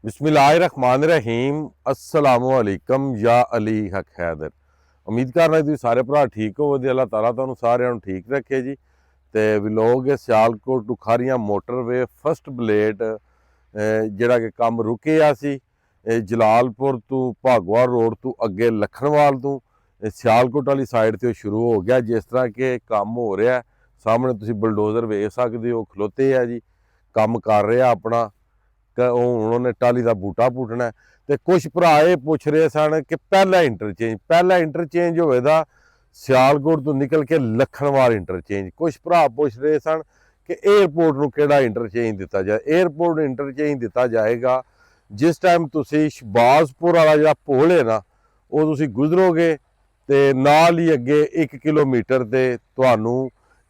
बिस्मिल्लाहिर्रहमानिर्रहीम अस्सलामुअलैकुम या अली हक हैदर। उम्मीद करना तुम सारे भरा ठीक हो। अल्लाह ताला तुहानू सारिਆਂ ठीक रखे जी। तो विलोग Sialkot to Kharian motorway first बलेट जिहड़ा कि काम रुके सी जलालपुर तो भागवा रोड तो अगे लखनवाल तो सियालकोट वाली साइड तो शुरू हो गया। जिस तरह के काम हो रहा सामने तुसीं बुलडोज़र वेख सकते हो, खलोते है जी, काम कर रहा अपना। उन्होंने टाली का बूटा पुटना। तो कुछ भरा ये पुछ रहे सन कि पहला इंटरचेंज होएगा सियालकोट तो निकल के लखनवाल इंटरचेंज। कुछ भरा पुछ रहे सन कि एयरपोर्ट को किहड़ा इंटरचेंज दिता जाए। एयरपोर्ट इंटरचेंज दिता जाएगा जिस टाइम तुसी शहबाजपुर वाला जिहड़ा पुल है ना वो तुसी गुजरोगे तो नाल ही अगे 1 किलोमीटर ते तुहानू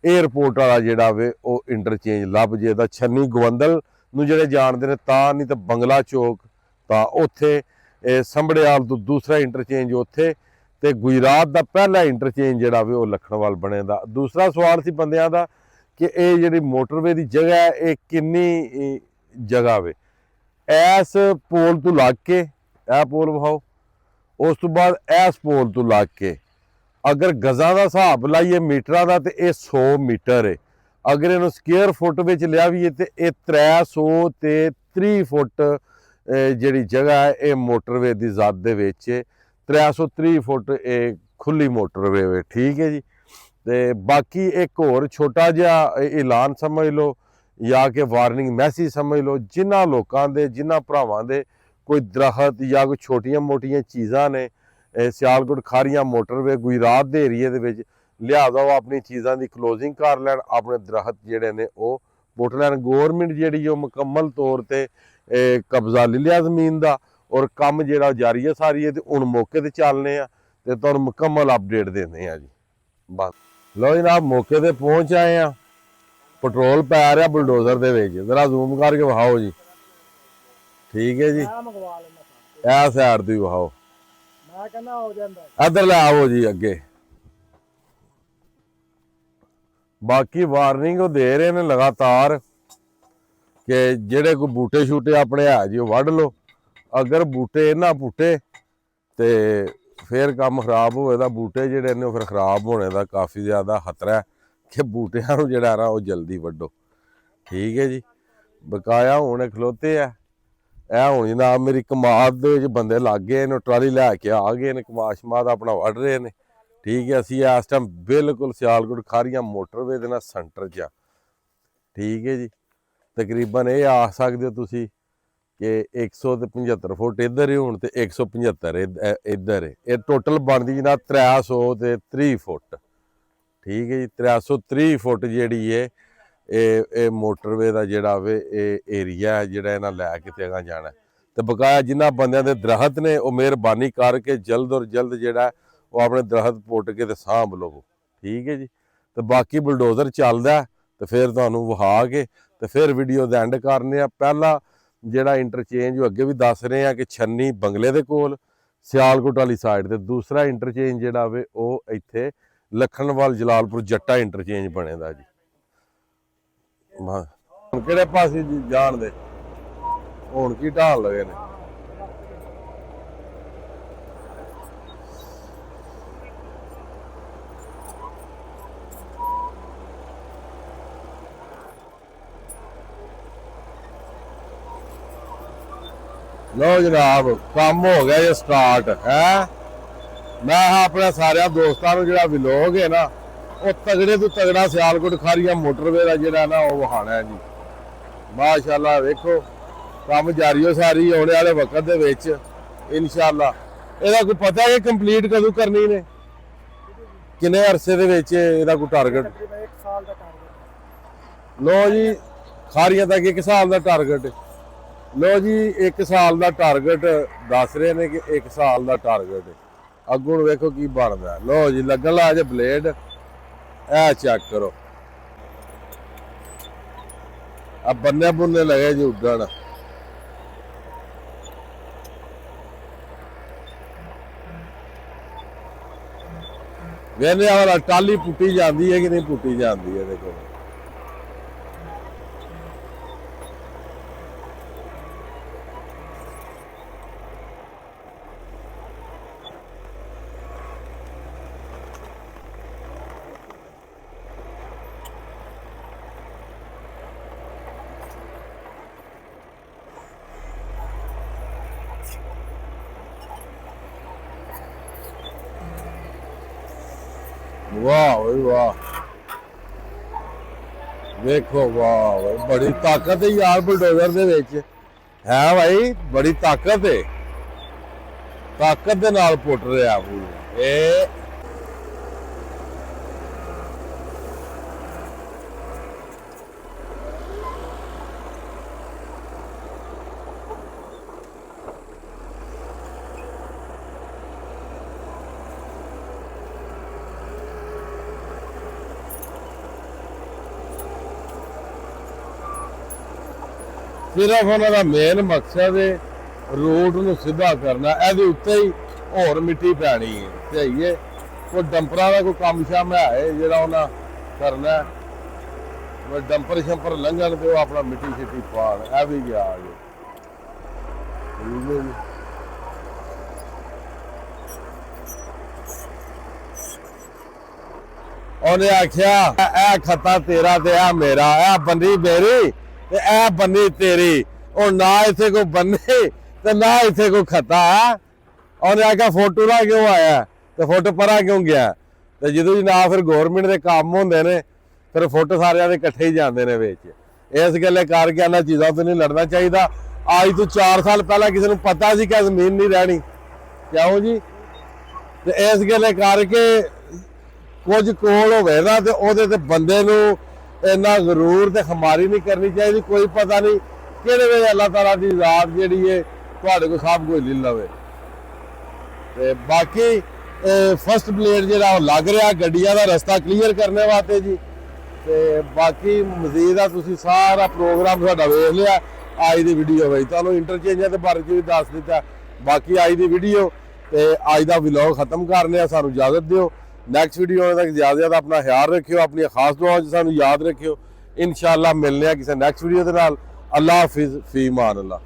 एयरपोर्ट वाला जिहड़ा वे वो इंटरचेंज लभ जाएगा। छन्नी गवंदल ਜਿਹੜੇ ਜਾਣਦੇ ਨੇ ਤਾਂ नहीं तो बंगला चौक ਤਾਂ ਉੱਥੇ ਸੰਭੜਿਆਲ ਤੋਂ दूसरा इंटरचेंज ਉੱਥੇ ਤੇ ਗੁਜਰਾਤ ਦਾ ਪਹਿਲਾ इंटरचेंज ਜਿਹੜਾ ਵੇ ਉਹ ਲਖਨਵਾਲ ਬਣੇਗਾ। दूसरा सवाल ਸੀ ਬੰਦਿਆਂ ਦਾ ਕਿ ਇਹ ਜਿਹੜੀ ਮੋਟਰਵੇ ਦੀ ਜਗ੍ਹਾ ਹੈ ਇਹ ਕਿੰਨੀ ਜਗ੍ਹਾ ਵੇ। ਇਸ ਪੋਲ ਤੋਂ ਲੱਗ ਕੇ ਇਹ ਪੋਲ ਵਿਖਾਓ, ਉਸ ਤੋਂ ਬਾਅਦ ਇਸ ਪੋਲ ਤੋਂ ਲੱਗ ਕੇ ਅਗਰ ਗਜ਼ਾਂ ਦਾ ਹਿਸਾਬ ਲਾਈਏ ਮੀਟਰਾਂ ਦਾ ਤੇ ਇਹ 100 ਮੀਟਰ ਹੈ। अगर इन्हों स्केयर फुट में लिया भी है तो यह 330 फुट जी जगह है ये मोटरवे की जद दे विच 330 फुट ये खुली मोटरवे है। ठीक है जी। तो बाकी एक होर छोटा जिहा ऐलान समझ लो या कि वार्निंग मैसेज समझ लो जिन्हां लोकां दे जिन्हां भरावां दे कोई दरख्त या कोई छोटियां मोटियां चीज़ां ने सियालकोट खारियां मोटरवे गुजरात के एरिए दे विच लिहाजा वो अपनी चीज़ों की क्लोजिंग कर लैन, अपने दरख्त जोड़े ने वो पुट लैन। गौरमेंट जी मुकम्मल तौर पर कब्जा ले लिया जमीन का और काम जो जारी है सारी है। तो हूँ मौके पर चलने तो तुहानू मुकम्मल अपडेट देने जी। बस लो जनाब मौके पर पहुँच आए हैं। पेट्रोल पै रहा बुलडोज़र के विच, जरा जूम करके विखाओ जी। ठीक है जी, ए साइड तो विखाओ, इधर लै आओ जी अगे। बाकी वार्निंग वो दे रहे हैं लगातार कि जेड़े कोई बूटे शूटे अपने है जी वढ़ लो। अगर बूटे ना पुटे तो फिर काम खराब होएगा। बूटे जेड़े ने फिर खराब होने का काफ़ी ज़्यादा खतरा है कि बूटियां नूं जेड़ा ना वो जल्दी वड्डो। ठीक है जी। बकाया हुण खलोते है ए हुण जनाब मेरी कमाद दे विच बंदे लग गए ने, ट्राली लैके आ गए ने, कमाद शमाद अपना वढ़ रहे हैं। ठीक है। असी इस टाइम बिल्कुल सियालकोट खारियां मोटरवे दे नाल सेंटर च। ठीक है जी। तकरीबन ये आ सकते हो तुसी कि 175 फुट इधर ही हूँ तो 175 इधर है। ये टोटल बनती जनाब 330 फुट। ठीक है जी। 330 फुट जी है ये मोटरवे का जोड़ा वे एरिया है जोड़ा इन्हें लैके अगर जाना। तो बकाया जिन्होंने बंद के दरख्त ने वो मेहरबानी करके जल्द और जल्द जोड़ा वो अपने दरख्त पुट के सांभ लवो। ठीक है जी। तो बाकी बुलडोज़र चलता तो फिर तुहानू विखा के तो फिर वीडियो का एंड करने। पहला जोड़ा इंटरचेंज अगे भी दस रहे हैं कि छन्नी बंगले के कोल सियालकोट वाली साइड ते, दूसरा इंटरचेंज जोड़ा वे वो इत्थे लखनवाल जलालपुर जट्टा इंटरचेंज बनेगा जी। किहड़े पासे जान दे हुण की ढाल लगे ने। लो जनाब काम हो गया ये स्टार्ट है। मैं अपने सारे दोस्तों जो विलोग है ना वो तगड़े तो तगड़ा सियालकोट खारियां मोटरवे का जोड़ा ना वो विखाना है जी। माशाअल्लाह देखो काम जारी हो सारी आने वाले वक्त के इंशाअल्लाह। इसका कोई पता है कि कंप्लीट कदों करनी ने, किन्ने अरसे के कोई टारगेट? लो जी खारियां तक 1 साल का टारगेट। लो जी 1 साल का टारगेट दस रहे हैं कि 1 साल का टारगेट है। अगों वेखो की बनता है। लो जी लगन ला जे ब्लेड ए चेक करो। अब बन्ने बुन्ने लगे जी उड्डन। वेने वाला टाली पुट्टी जाती है कि नहीं पुट्टी जाती है। देखो ਵਾਹ ਓਏ ਵਾਹ, ਵੇਖੋ ਵਾਹ ਓਏ, ਬੜੀ ਤਾਕਤ ਹੈ ਯਾਰ ਬੁਲਡੋਜ਼ਰ ਦੇ ਵਿੱਚ, ਹੈ ਭਾਈ ਬੜੀ ਤਾਕਤ ਹੈ, ਤਾਕਤ ਦੇ ਨਾਲ ਪੁੱਟ ਰਿਹਾ ਇਹ। ਸਿਰਫ ਉਹਨਾਂ ਦਾ ਮੇਨ ਮਕਸਦ ਹੈ ਰੋਡ ਨੂੰ ਸਿੱਧਾ ਕਰਨਾ, ਇਹਦੇ ਉੱਤੇ ਹੀ ਹੋਰ ਮਿੱਟੀ ਪੈਣੀ ਹੈ, ਸਹੀ ਹੈ। ਕੋਈ ਡੰਪਰਾਂ ਦਾ ਕੋਈ ਕੰਮ ਸ਼ਾਮ ਹੈ ਜਿਹੜਾ ਉਹਨਾਂ ਕਰਨਾ, ਡੰਪਰ ਸ਼ੰਪਰ ਲੰਘਣ ਤੇ ਉਹ ਆਪਣਾ ਮਿੱਟੀ ਛਿੱਟੀ ਪਾਣ, ਇਹ ਵੀ ਗਿਆ ਜੀ। ਠੀਕ ਹੈ ਜੀ। ਉਹਨੇ ਆਖਿਆ ਇਹ ਖੱਤਾ ਤੇਰਾ ਤੇ ਇਹ ਮੇਰਾ, ਇਹ ਬੰਨੀ ਮੇਰੀ ਤੇ ਇਹ ਬੰਨੀ ਤੇਰੀ, ਉਹ ਨਾ ਇੱਥੇ ਕੋਈ ਬੰਨੇ ਤੇ ਨਾ ਇੱਥੇ ਕੋਈ ਖੱਤਾ। ਉਹਨੇ ਆਖਿਆ ਫੋਟੋ ਦਾ ਕਿਉਂ ਆਇਆ ਤੇ ਫੋਟੋ ਪਰਾਂ ਕਿਉਂ ਗਿਆ, ਤੇ ਜਦੋਂ ਜੀ ਨਾ ਫਿਰ ਗੌਰਮੈਂਟ ਦੇ ਕੰਮ ਹੁੰਦੇ ਨੇ ਫਿਰ ਫੋਟੋ ਸਾਰਿਆਂ ਦੇ ਇਕੱਠੇ ਹੀ ਜਾਂਦੇ ਨੇ ਵਿੱਚ। ਇਸ ਗੱਲੇ ਕਰਕੇ ਇਹਨਾਂ ਚੀਜ਼ਾਂ ਤੋਂ ਨਹੀਂ ਲੜਨਾ ਚਾਹੀਦਾ। ਅੱਜ ਤੋਂ 4 ਸਾਲ ਪਹਿਲਾਂ ਕਿਸੇ ਨੂੰ ਪਤਾ ਸੀ ਕਿ ਜ਼ਮੀਨ ਨਹੀਂ ਰਹਿਣੀ, ਕਿਉਂ ਜੀ? ਤੇ ਇਸ ਗੱਲੇ ਕਰਕੇ ਕੁਝ ਕੋਲ ਹੋਵੇ ਨਾ ਤੇ ਉਹਦੇ ਤੇ ਬੰਦੇ ਨੂੰ ਇੰਨਾ ਗਰੂਰ ਤੇ ਖਮਾਰੀ ਨਹੀਂ ਕਰਨੀ ਚਾਹੀਦੀ। ਕੋਈ ਪਤਾ ਨਹੀਂ ਕਿਹੜੇ ਵੇਲੇ ਅੱਲਾਹ ਤਾਲਾ ਦੀ ਜ਼ਾਤ ਜਿਹੜੀ ਹੈ ਤੁਹਾਡੇ ਕੋਲ ਸਭ ਕੁਝ ਲੈ ਲਵੇ। ਤੇ ਬਾਕੀ ਫਸਟ ਬਲੇਡ ਜਿਹੜਾ ਉਹ ਲੱਗ ਰਿਹਾ ਗੱਡੀਆਂ ਦਾ ਰਸਤਾ ਕਲੀਅਰ ਕਰਨੇ ਵਾਸਤੇ ਜੀ। ਤੇ ਬਾਕੀ ਮਜ਼ੀਦ ਆ ਤੁਸੀਂ ਸਾਰਾ ਪ੍ਰੋਗਰਾਮ ਸਾਡਾ ਵੇਖ ਲਿਆ ਅੱਜ ਦੀ ਵੀਡੀਓ ਵਿੱਚ, ਤੁਹਾਨੂੰ ਇੰਟਰਚੇਂਜਾਂ ਦੇ ਬਾਰੇ 'ਚ ਵੀ ਦੱਸ ਦਿੱਤਾ। ਬਾਕੀ ਅੱਜ ਦੀ ਵੀਡੀਓ ਤੇ ਅੱਜ ਦਾ ਵਲੌਗ ਖਤਮ ਕਰਨੇ ਆ, ਸਾਨੂੰ ਇਜਾਜ਼ਤ ਦਿਓ। ਨੈਕਸਟ ਵੀਡੀਓ ਤੱਕ ਜ਼ਿਆਦਾ ਆਪਣਾ ਖਿਆਲ ਰੱਖਿਓ, ਆਪਣੀਆਂ ਖਾਸ ਦੁਆਵਾਂ 'ਚ ਸਾਨੂੰ ਯਾਦ ਰੱਖਿਓ। ਇਨਸ਼ਾਅੱਲਾ ਮਿਲਨੇ ਆ ਕਿਸੇ ਨੈਕਸਟ ਵੀਡੀਓ ਦੇ ਨਾਲ। ਅੱਲਾਹ ਹਾਫਿਜ਼, ਫੀ ਅਮਾਨ ਅੱਲਾਹ।